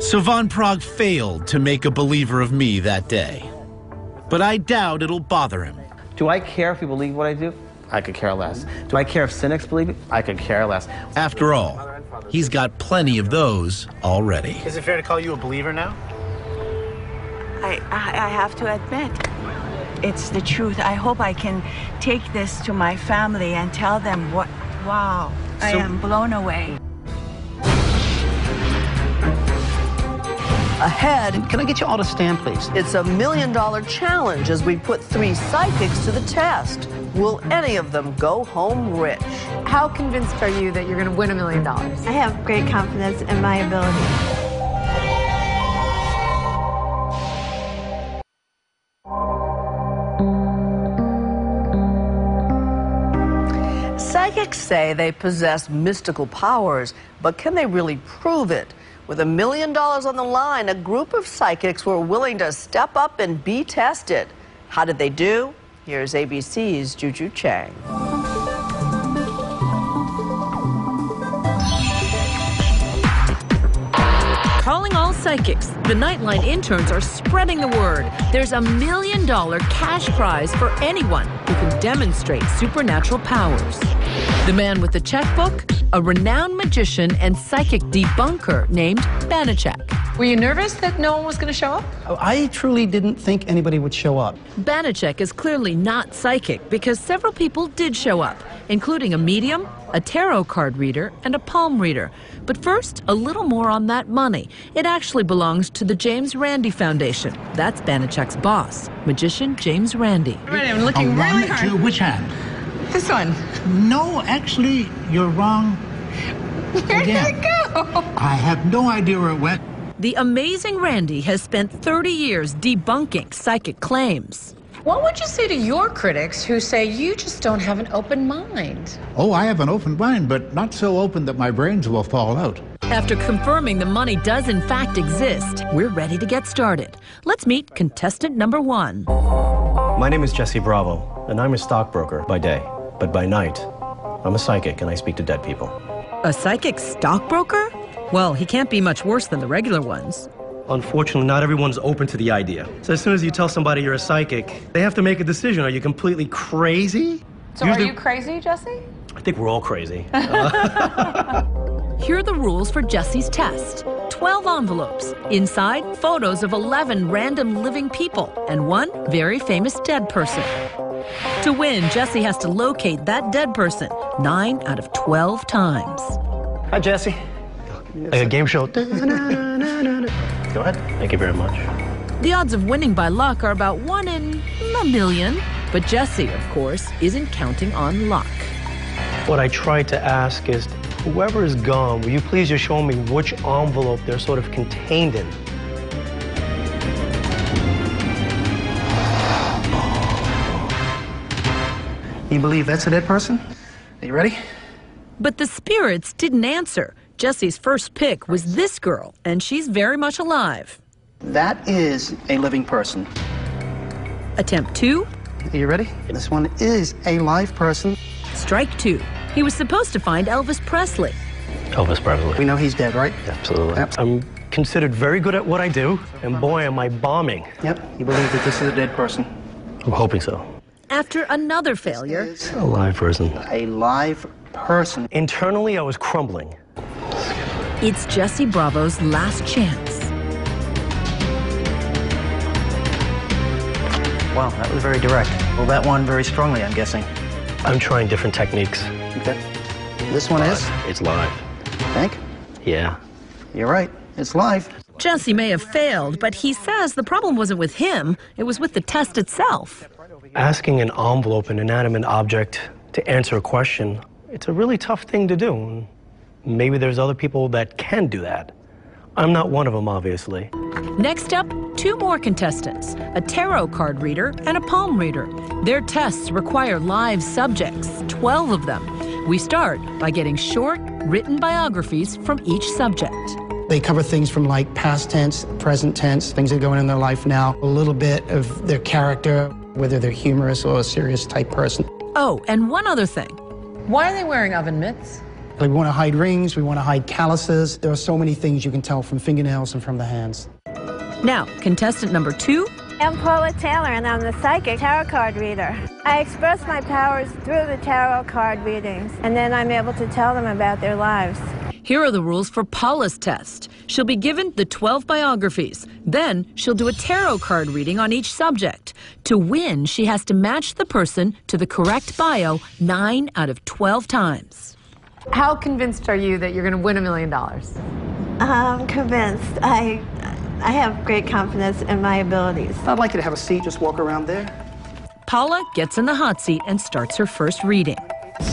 So Von Prague failed to make a believer of me that day. But I doubt it'll bother him. Do I care if you believe what I do? I could care less. Do I care if cynics believe it? I could care less. After all, he's got plenty of those already. Is it fair to call you a believer now? I have to admit, it's the truth. I hope I can take this to my family and tell them what, wow, I am blown away. Ahead, can I get you all to stand, please? it's a $1 million challenge as we put 3 psychics to the test. Will any of them go home rich? How convinced are you that you're going to win $1 million? I have great confidence in my ability. Psychics say they possess mystical powers, but can they really prove it? With $1 million on the line, a group of psychics were willing to step up and be tested. How did they do? Here's ABC's Juju Chang. Calling all psychics, the Nightline interns are spreading the word. There's a $1 million cash prize for anyone who can demonstrate supernatural powers. The man with the checkbook, a renowned magician and psychic debunker named Banachek. Were you nervous that no one was going to show up? I truly didn't think anybody would show up. Banachek is clearly not psychic because several people did show up, including a medium, a tarot card reader, and a palm reader. But first, a little more on that money. It actually belongs to the James Randi Foundation. That's Banachek's boss, magician James Randi. Right, I'm looking really hard. To which hand? This one. No, actually, you're wrong. Where did it go? I have no idea where it went. The amazing Randi has spent 30 years debunking psychic claims. What would you say to your critics who say you just don't have an open mind? Oh, I have an open mind, but not so open that my brains will fall out. After confirming the money does in fact exist, we're ready to get started. Let's meet contestant number 1. My name is Jesse Bravo, and I'm a stockbroker by day. But by night, I'm a psychic and I speak to dead people. A psychic stockbroker? Well, he can't be much worse than the regular ones. Unfortunately, not everyone's open to the idea. So as soon as you tell somebody you're a psychic, they have to make a decision. Are you completely crazy? So are you crazy, Jesse? I think we're all crazy. Here are the rules for Jesse's test. 12 envelopes. Inside, photos of 11 random living people and 1 very famous dead person. To win, Jesse has to locate that dead person 9 out of 12 times. Hi, Jesse. Like a game show. Go ahead. Thank you very much. The odds of winning by luck are about 1 in a million. But Jesse, of course, isn't counting on luck. What I tried to ask is, whoever is gone, will you please just show me which envelope they're sort of contained in? You believe that's a dead person? Are you ready? But the spirits didn't answer. Jesse's first pick was this girl, and she's very much alive. That is a living person. Attempt 2. Are you ready? This one is a live person. Strike 2. He was supposed to find Elvis Presley. Elvis Presley. We know he's dead, right? Absolutely. Yep. I'm considered very good at what I do, and boy, am I bombing. Yep. You believe that this is a dead person? I'm hoping so. After another failure, A live person. A live person. Internally, I was crumbling. it's Jesse Bravo's last chance. Wow, that was very direct. Well, that one very strongly, I'm guessing. I'm trying different techniques. Okay. This one is? It's live. Think? Yeah. You're right. It's live. Jesse may have failed, but he says the problem wasn't with him, it was with the test itself. Asking an envelope, an inanimate object, to answer a question, it's a really tough thing to do. Maybe there's other people that can do that. I'm not one of them, obviously. Next up, 2 more contestants, a tarot card reader and a palm reader. Their tests require live subjects, 12 of them. We start by getting short, written biographies from each subject. They cover things from like past tense, present tense, things that are going on in their life now, a little bit of their character, whether they're humorous or a serious type person. Oh, and one other thing. Why are they wearing oven mitts? We want to hide rings, we want to hide calluses. There are so many things you can tell from fingernails and from the hands. Now, contestant number 2. I'm Paula Taylor, and I'm the psychic tarot card reader. I express my powers through the tarot card readings, and then I'm able to tell them about their lives. Here are the rules for Paula's test. She'll be given the 12 biographies. Then she'll do a tarot card reading on each subject. To win, she has to match the person to the correct bio 9 out of 12 times. How convinced are you that you're going to win $1 million? I'm convinced. I have great confidence in my abilities. I'd like you to have a seat, just walk around there. Paula gets in the hot seat and starts her first reading.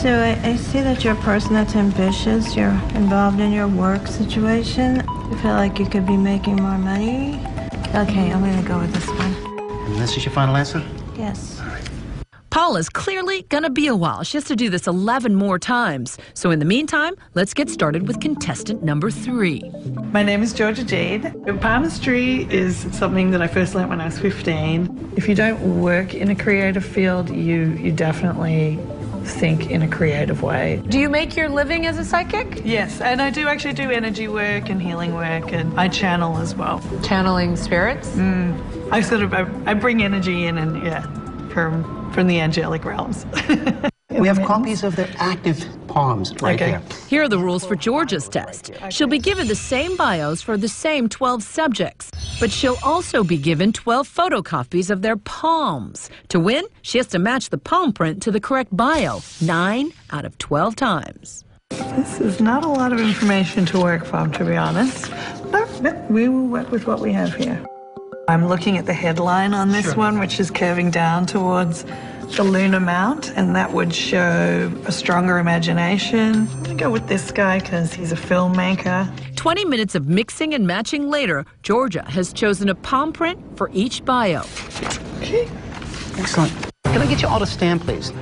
So I see that you're a person that's ambitious. You're involved in your work situation. You feel like you could be making more money. Okay, I'm going to go with this one. And this is your final answer? Yes. Paula's clearly gonna be a while. She has to do this 11 more times. So in the meantime, let's get started with contestant number 3. My name is Georgia Jade. Palmistry is something that I first learned when I was 15. If you don't work in a creative field, you definitely think in a creative way. Do you make your living as a psychic? Yes, and I do actually do energy work and healing work, and I channel as well. Channeling spirits? I bring energy in, and yeah, from the angelic realms. We have copies of their active palms right here. Here are the rules for Georgia's test. She'll be given the same bios for the same 12 subjects, but she'll also be given 12 photocopies of their palms. To win, she has to match the palm print to the correct bio 9 out of 12 times. This is not a lot of information to work from, to be honest, but we will work with what we have here. I'm looking at the headline on this one, which is curving down towards the lunar mount, and that would show a stronger imagination. I'm gonna go with this guy because he's a filmmaker. 20 minutes of mixing and matching later, Georgia has chosen a palm print for each bio. Okay. Excellent. Can I get you all to stand, please?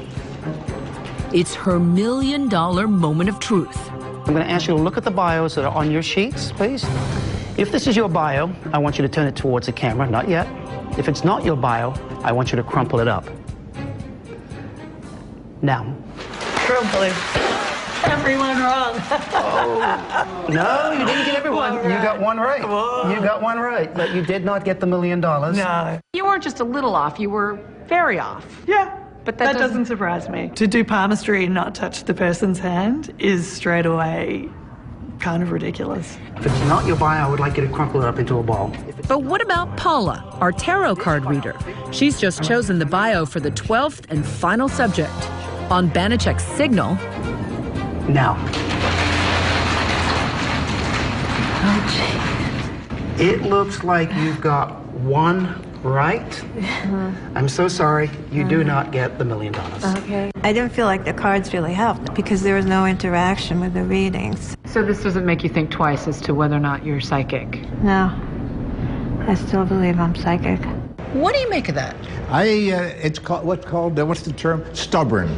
It's her $1 million moment of truth. I'm going to ask you to look at the bios that are on your sheets, please. If this is your bio, I want you to turn it towards the camera. Not yet. If it's not your bio, I want you to crumple it up. Now. Crumpling. Everyone wrong. Oh. No, you didn't get everyone. Right. You got one right. Whoa. You got one right, but you did not get the $1 million. No. You weren't just a little off, you were very off. Yeah. But that doesn't surprise me. To do palmistry and not touch the person's hand is straight away kind of ridiculous. If it's not your bio, I would like you to crumple it up into a ball. But what about Paula, our tarot card reader? She's just chosen the bio for the 12th and final subject. On Banachek's signal. Now. Oh, gee. It looks like you've got one right. I'm so sorry. You do not get the $1 million. Okay. I didn't feel like the cards really helped because there was no interaction with the readings. So this doesn't make you think twice as to whether or not you're psychic? No. I still believe I'm psychic. What do you make of that? It's called, what's the term? Stubborn.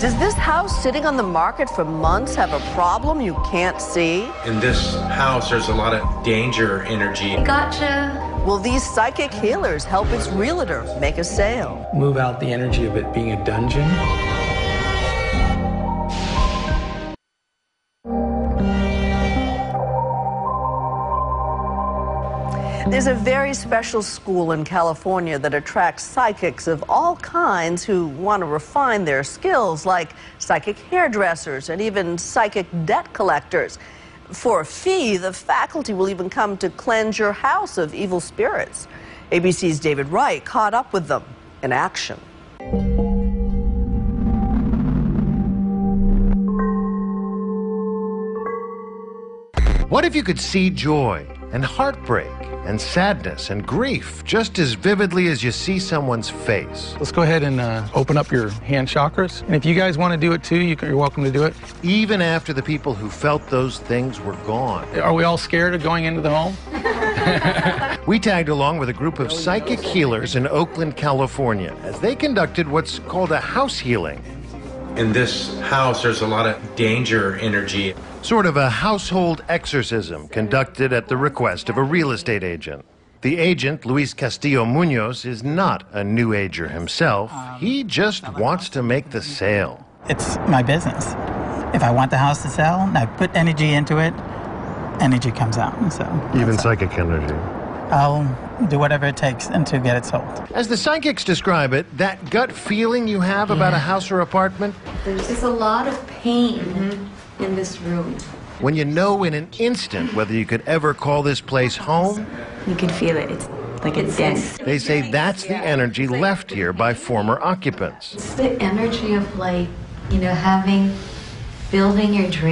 Does this house sitting on the market for months have a problem you can't see? In this house, there's a lot of danger energy. Gotcha. Will these psychic healers help its realtor make a sale? Move out the energy of it being a dungeon. There's a very special school in California that attracts psychics of all kinds who want to refine their skills, like psychic hairdressers and even psychic debt collectors. For a fee, the faculty will even come to cleanse your house of evil spirits. ABC's David Wright caught up with them in action. What if you could see joy and heartbreak and sadness and grief just as vividly as you see someone's face? Let's go ahead and open up your hand chakras. And if you guys want to do it too, you're welcome to do it. Even after the people who felt those things were gone. Are we all scared of going into the home? We tagged along with a group of psychic healers in Oakland, California, as they conducted what's called a house healing. In this house, there's a lot of danger energy. Sort of a household exorcism conducted at the request of a real estate agent. The agent, Luis Castillo Munoz, is not a New Ager himself. He just wants to make the sale. It's my business. If I want the house to sell and I put energy into it, energy comes out. So even psychic energy. I'll do whatever it takes to get it sold. As the psychics describe it, that gut feeling you have about a house or apartment, there's just a lot of pain in this room. When you know in an instant whether you could ever call this place home, you can feel it. It's like a dent. They say that's the energy left here by former occupants. It's the energy of, like, building your dream.